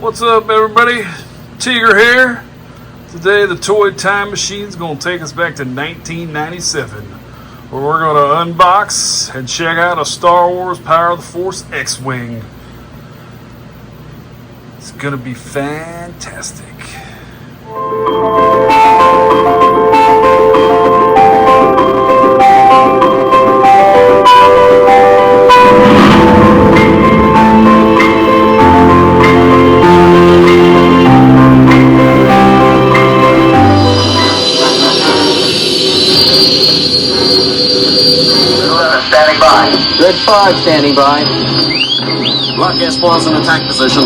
What's up, everybody? Teeeker here. Today the toy time machine's gonna take us back to 1997, where we're gonna unbox and check out a Star Wars Power of the Force X-Wing. It's gonna be fantastic. Standing by. Good 5 standing by. Lock S-Force in attack position.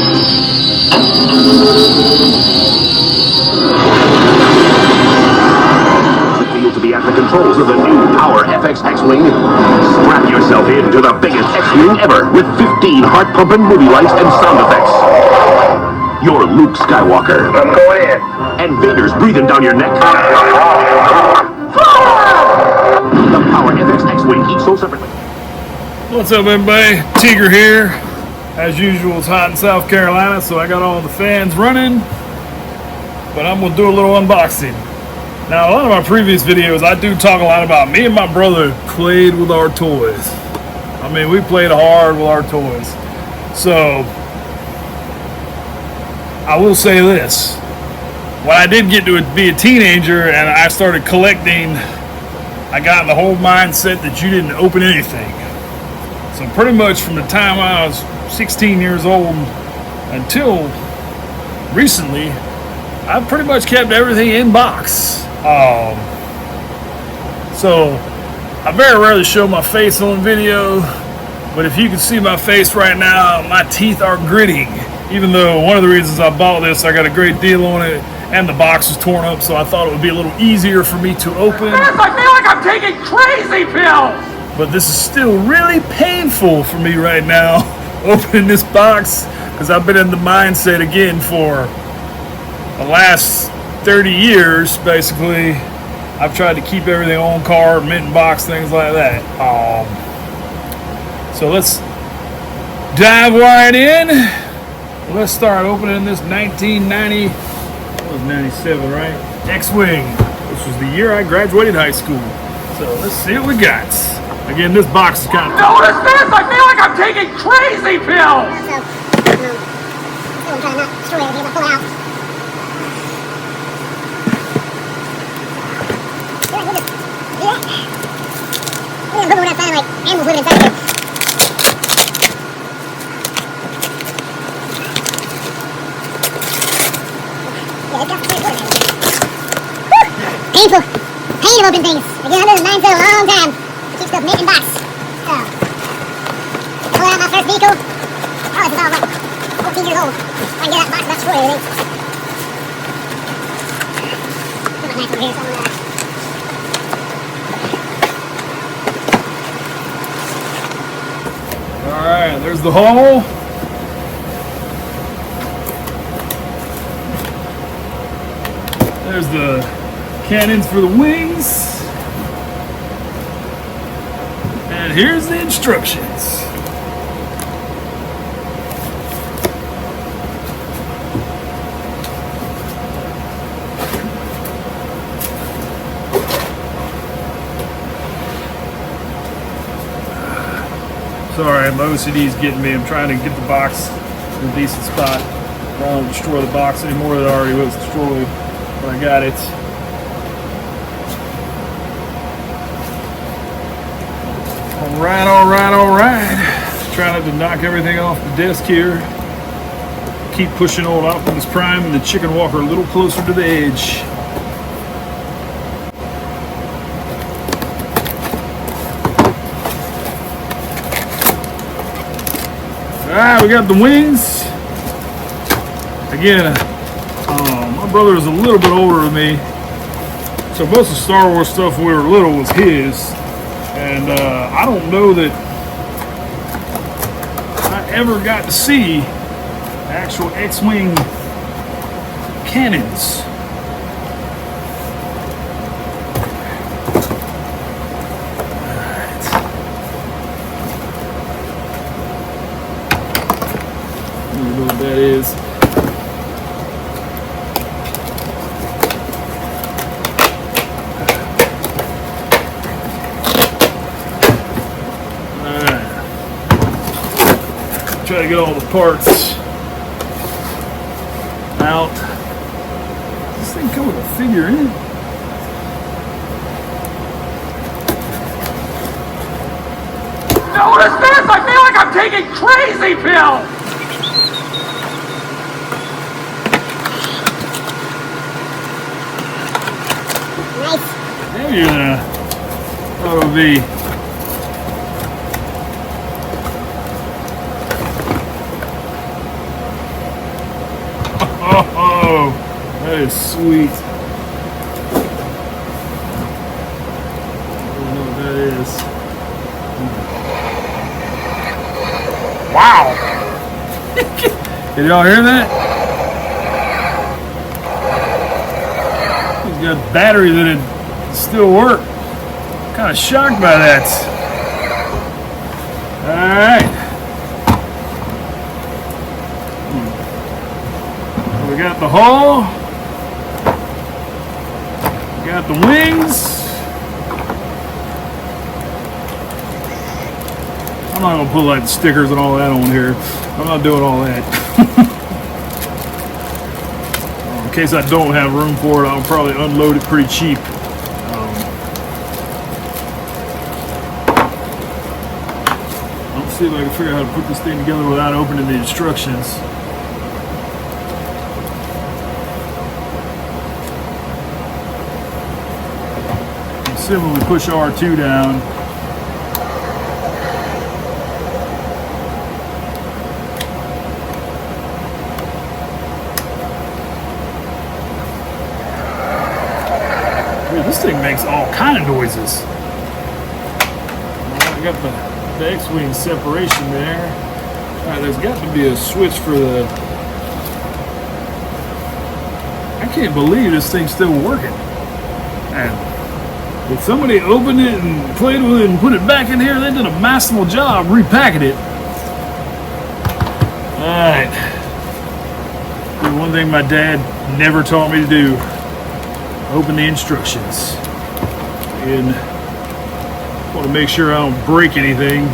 Feel to be at the controls of the new Power FX X-Wing. Strap yourself into the biggest X-Wing ever with 15 heart-pumping movie lights and sound effects. You're Luke Skywalker. I'm going in. And Vader's breathing down your neck. The Power FX X-Wing, each sold separately. What's up, everybody? Teeeker here. As usual, it's hot in South Carolina, so I got all the fans running. But I'm gonna do a little unboxing. Now, a lot of my previous videos, I do talk a lot about me and my brother played with our toys. I mean, we played hard with our toys. So, I will say this. When I did get to be a teenager and I started collecting, I got in the whole mindset that you didn't open anything. So pretty much from the time I was 16 years old until recently, I've pretty much kept everything in box. So I very rarely show my face on video, but if you can see my face right now, my teeth are gritting. Even though one of the reasons I bought this, I got a great deal on it, and the box was torn up, so I thought it would be a little easier for me to open. I feel like I'm taking crazy pills! But this is still really painful for me right now, opening this box, because I've been in the mindset again for the last 30 years, basically. I've tried to keep everything on card, mint and box, things like that. So let's dive right in. Let's start opening this 1990, that was 97, right? X-Wing. This was the year I graduated high school. So let's see what we got. Again, this box is kind of... Notice this! I feel like I'm taking crazy pills! Still trying not to destroy everything as I pull it out. Do that? Look at that sounding like animals living inside here. Yeah, it's got pretty good. Whew! Painful. Pain of opening things. Again, I've been in the mindset a long time. Keep stuff mint in box. So, pull out my first vehicle. Oh, this is all like 14 years old. I can get that box and not destroy everything. Put my knife over here somewhere. Alright, there's the hole. There's the cannons for the wings. And here's the instructions. Sorry, my OCD's getting me. I'm trying to get the box in a decent spot. I don't want to destroy the box anymore. That already was destroyed, but I got it. All right. Trying not to knock everything off the desk here. Keep pushing old Optimus Prime and the Chicken Walker a little closer to the edge. Alright, we got the wings. Again, my brother is a little bit older than me, so most of the Star Wars stuff when we were little was his. And I don't know that I ever got to see actual X-Wing cannons. I don't know what that is. Try to get all the parts out. Does this thing come with a figure in it? Notice this! I feel like I'm taking crazy pills! Nice. Maybe you're gonna thought it would be. Oh, that is sweet. I don't know what that is. Wow! Did y'all hear that? He's got battery that it still work. Kind of shocked by that. All right. We got the hull. We got the wings. I'm not gonna put like the stickers and all that on here. I'm not doing all that. In case I don't have room for it, I'll probably unload it pretty cheap. Let's see if I can figure out how to put this thing together without opening the instructions. Assuming we push R2 down. Dude, this thing makes all kind of noises. I got the X-wing separation there. Alright, there's got to be a switch for the... I can't believe this thing's still working. And if somebody opened it and played with it and put it back in here, they did a masterful job repacking it. Alright. One thing my dad never taught me to do. Open the instructions. And want to make sure I don't break anything.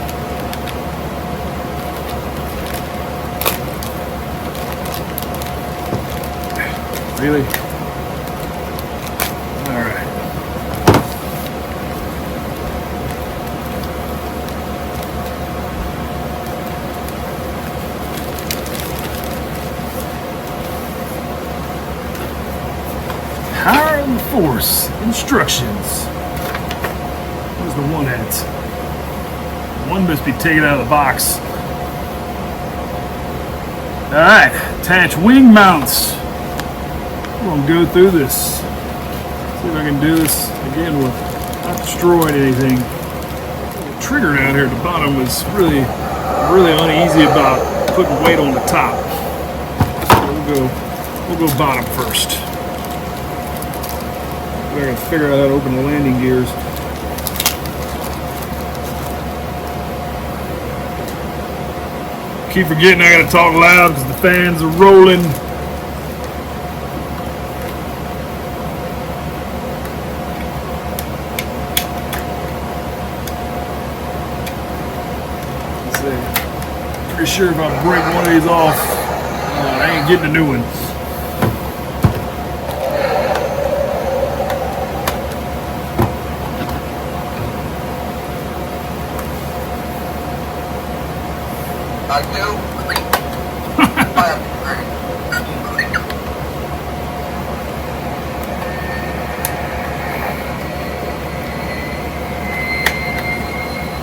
Really? All right. Power and Force instructions. Where's the one at? One must be taken out of the box. Alright, attach wing mounts. I'm gonna go through this. See if I can do this again without destroying anything. The trigger down here at the bottom is really uneasy about putting weight on the top. So we'll go bottom first. I gotta figure out how to open the landing gears. Keep forgetting I gotta talk loud because the fans are rolling. Let's see. Pretty sure if I break one of these off, I ain't getting a new one.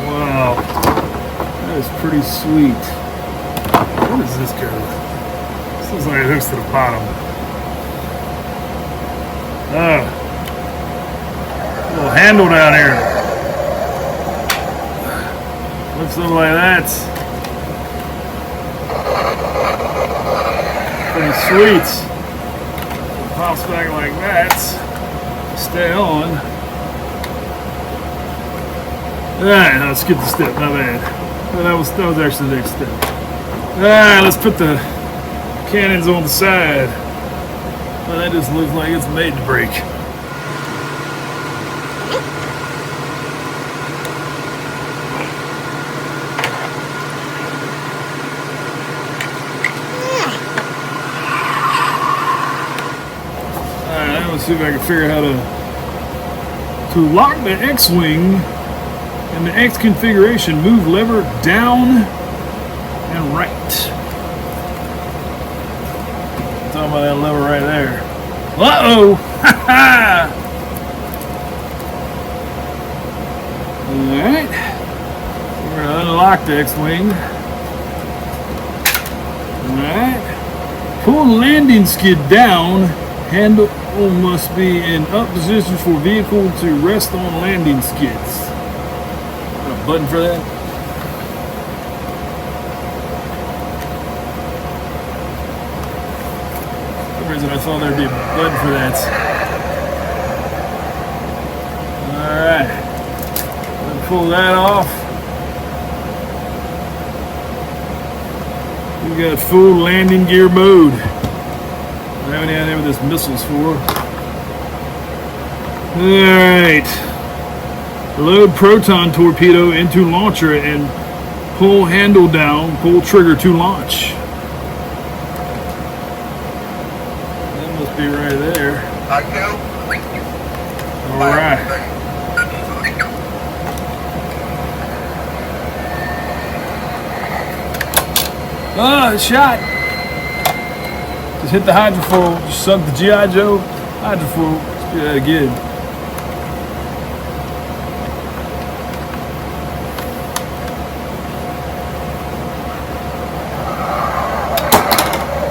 Wow, that is pretty sweet. What is this go? This looks like it hooks to the bottom. Little handle down here. Looks something like that. Pretty sweet. It pops back like that. Stay on. Alright, now let's skip the step, not bad. Well, that was actually the next step. Alright, let's put the cannons on the side. Well, that just looks like it's made to break. Let's see if I can figure out how to lock the X-Wing in the X configuration. Move lever down and right. Talking about that lever right there. Uh-oh! Alright. We're going to unlock the X-Wing. Alright. Pull landing skid down. Handle must be in up position for vehicle to rest on landing skids. Got a button for that? For some reason I thought there'd be a button for that. Alright. Pull that off. We got full landing gear mode. I haven't had any of this missiles for. Alright. Load proton torpedo into launcher and pull handle down, pull trigger to launch. That must be right there. Alright. Oh, it's shot. Just hit the hydrofoil. Just suck the G.I. Joe hydrofoil. Let's do that again.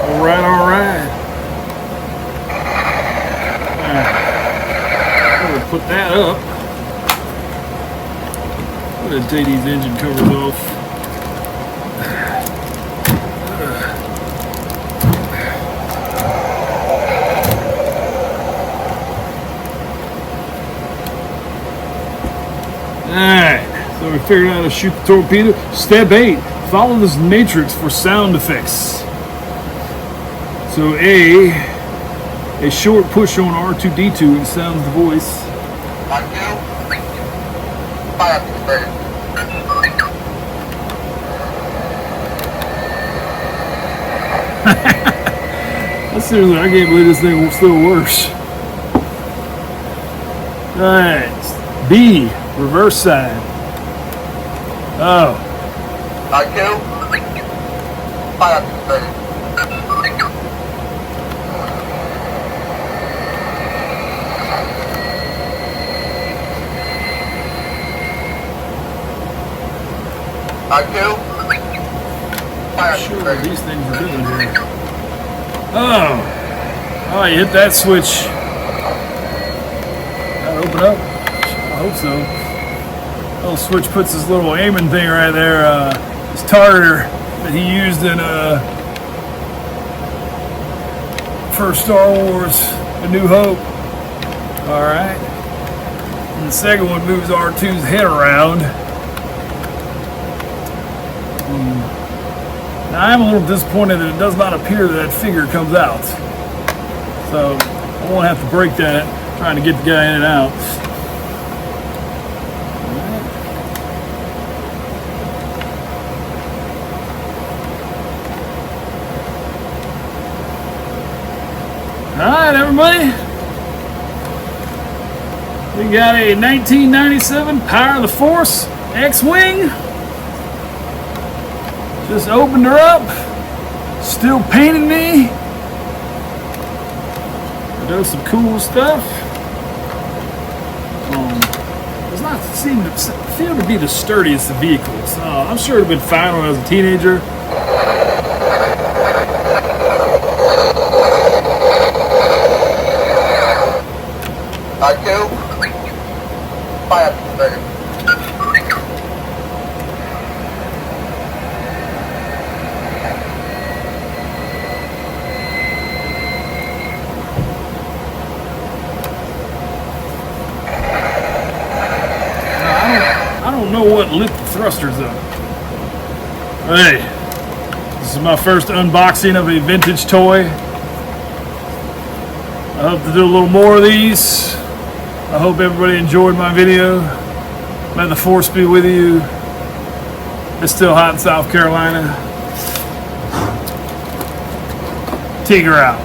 Alright, alright. Alright. Put that up. I'm going to take these engine covers off. Alright, so we figured out how to shoot the torpedo. Step 8, follow this matrix for sound effects. So a short push on R2-D2 and sounds the voice. Seriously, I can't believe this thing still works. Alright, B, reverse side. Oh. I'm sure what these things are doing here. Oh, you hit that switch. That'll open up. I hope so. Little switch puts this little aiming thing right there. This targeter that he used in for Star Wars: A New Hope. All right. And the second one moves R2's head around. Now I'm a little disappointed that it does not appear that figure comes out. So I won't have to break that trying to get the guy in and out. Alright everybody. We got a 1997 Power of the Force X-Wing. Just opened her up. Still painting me. Does some cool stuff. Does not feel to be the sturdiest of vehicles. I'm sure it would have been fine when I was a teenager. I don't know what lit the thrusters up. Hey, this is my first unboxing of a vintage toy. I hope to do a little more of these. I hope everybody enjoyed my video. May the force be with you. It's still hot in South Carolina. Teeeker out.